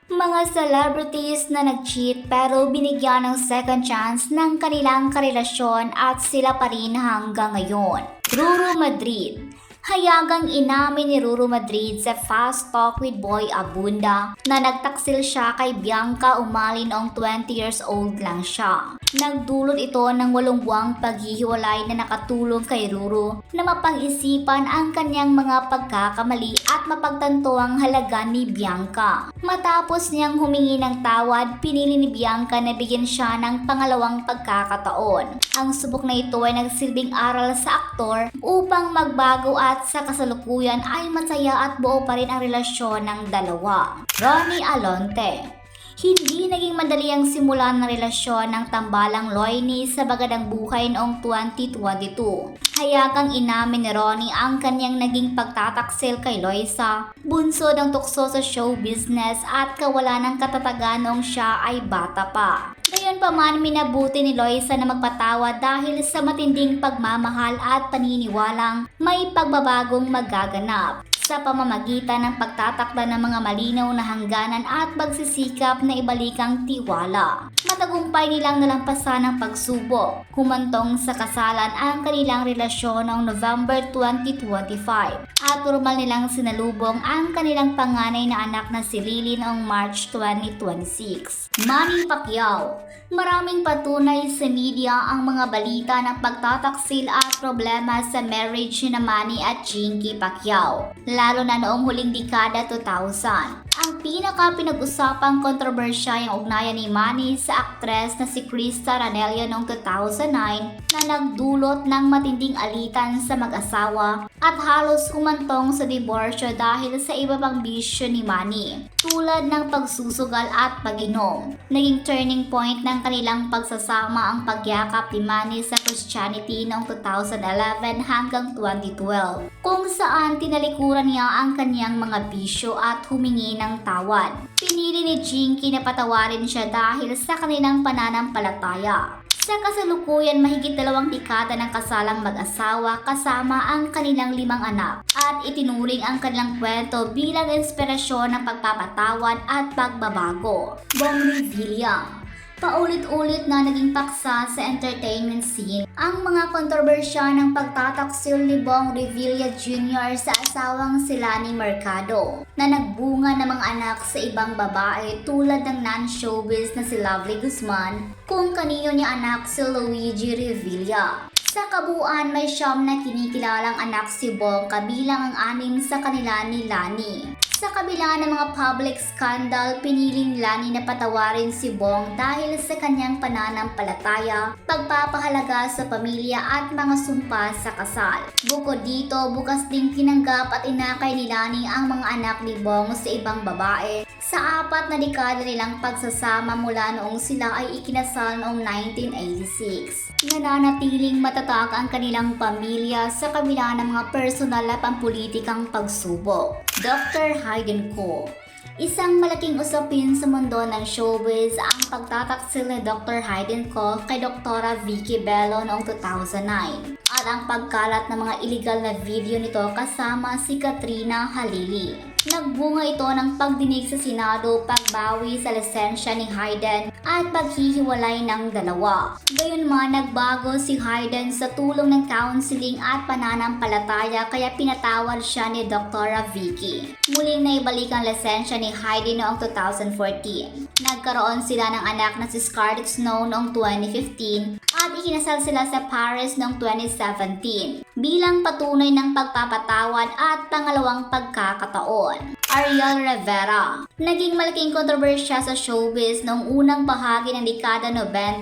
Mga celebrities na nag-cheat pero binigyan ng second chance ng kanilang karelasyon at sila pa rin hanggang ngayon. Ruru Madrid. Hayagang inamin ni Ruru Madrid sa Fast Talk with Boy Abunda na nagtaksil siya kay Bianca Umali noong 20 years old lang siya. Nagdulot ito ng 8 buwang paghihiwalay na nakatulong kay Ruru na mapag-isipan ang kanyang mga pagkakamali at mapagtanto ang halaga ni Bianca. Matapos niyang humingi ng tawad, pinili ni Bianca na bigyan siya ng pangalawang pagkakataon. Ang subok na ito ay nagsilbing aral sa aktor upang magbago at sa kasalukuyan ay masaya at buo pa rin ang relasyon ng dalawa. Ronnie Alonte. Hindi naging madali ang simulan ng relasyon ng tambalang Loiny sa Bagadang Buhay noong 2022. Hayagang inamin ni Ronnie ang kanyang naging pagtataksil kay Loisa, bunso ng tukso sa show business at kawalan ng katatagan noong siya ay bata pa. Gayunpaman, minabuti ni Loisa na magpatawad dahil sa matinding pagmamahal at paniniwalang may pagbabagong magaganap sa pamamagitan ng pagtatakda ng mga malinaw na hangganan at pagsisikap na ibalik ang tiwala. Matagumpay nilang nalampasan ang pagsubok. Humantong sa kasalan ang kanilang relasyon noong November 2025 at formal nilang sinalubong ang kanilang panganay na anak na si Lily noong March 2026. Manny Pacquiao. Maraming patunay sa media ang mga balita ng pagtataksil at problema sa marriage ni Manny at Chinky Pacquiao, lalo na noong huling dekada 2000. Ang pinaka-pinag-usapang kontrobersya yung ugnayan ni Manny sa aktres na si Krista Ranello noong 2009 na nagdulot ng matinding alitan sa mag-asawa at halos humantong sa diborsyo dahil sa iba pang bisyo ni Manny, tulad ng pagsusugal at pag-inom. Naging turning point ng kanilang pagsasama ang pagyakap ni Manny sa Christianity noong 2011 hanggang 2012, kung saan tinalikuran niya ang kanyang mga bisyo at humingi ng tawad. Pinili ni Chinky na patawarin siya dahil sa kanilang pananampalataya. Sa kasalukuyan, mahigit 2 dekada ng kasalang mag-asawa kasama ang kanilang 5 anak at itinuring ang kanilang kwento bilang inspirasyon ng pagpapatawad at pagbabago. Bong Revilla. Paulit-ulit na naging paksa sa entertainment scene ang mga kontrobersya ng pagtataksil ni Bong Revilla Jr. sa asawang si Lani Mercado na nagbunga ng mga anak sa ibang babae tulad ng non-showbiz na si Lovely Guzman, kung kanino niya anak si Luigi Revilla. Sa kabuuan, may 9 na kinikilalang anak si Bong, kabilang ang 6 sa kanila ni Lani. Sa kabila ng mga public scandal, piniling Lani na patawarin si Bong dahil sa kanyang pananampalataya, pagpapahalaga sa pamilya at mga sumpa sa kasal. Bukod dito, bukas ding tinanggap at inakay ni Lani ang mga anak ni Bong sa ibang babae sa 4 na dekada nilang pagsasama mula noong sila ay ikinasal noong 1986. Nananatiling matatag ang kanilang pamilya sa kabila ng mga personal na pampulitikang pagsubok. Dr. Hayden Ko. Isang malaking usapin sa mundo ng showbiz ang pagtataksil ni Dr. Hayden Ko kay Dr. Vicky Bello noong 2009 at ang pagkalat ng mga illegal na video nito kasama si Katrina Halili. Nagbunga ito ng pagdinig sa Senado, pagbawi sa lisensya ni Hayden at paghihiwalay ng dalawa. Gayunman, nagbago si Hayden sa tulong ng counseling at pananampalataya kaya pinatawad siya ni Dr. Vicky. Muling naibalik ang lisensya ni Hayden noong 2014. Nagkaroon sila ng anak na si Scarlett Snow noong 2015 at ikinasal sila sa Paris noong 2017 bilang patunay ng pagpapatawad at pangalawang pagkakataon. Ariel Rivera. Naging malaking kontrobersya sa showbiz noong unang bahagi ng dekada 90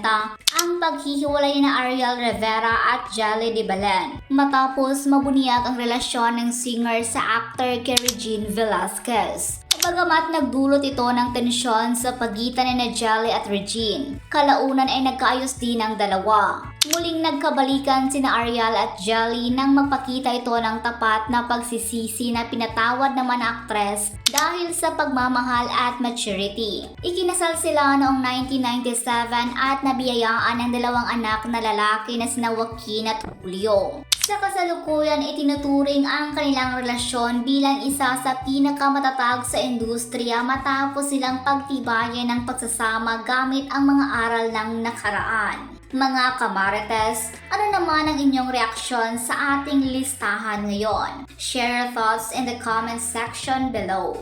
ang paghihiwalay na Ariel Rivera at Jelly de Belen matapos mabunyag ang relasyon ng singer sa actor kay Regine Velasquez. Bagamat nagdulot ito ng tensyon sa pagitan ni Jelly at Regine, kalaunan ay nagkaayos din ang dalawa. Muling nagkabalikan sina Ariel at Jelly nang magpakita ito ng tapat na pagsisisi na pinatawad naman ang aktres dahil sa pagmamahal at maturity. Ikinasal sila noong 1997 at nabiyayaan ng 2 anak na lalaki na sina Joaquin at Julio. Sa kasalukuyan, itinuturing ang kanilang relasyon bilang isa sa pinakamatatag sa industriya matapos silang pagtibayan ng pagsasama gamit ang mga aral ng nakaraan. Mga kamarites, ano naman ang inyong reaksyon sa ating listahan ngayon? Share your thoughts in the comment section below.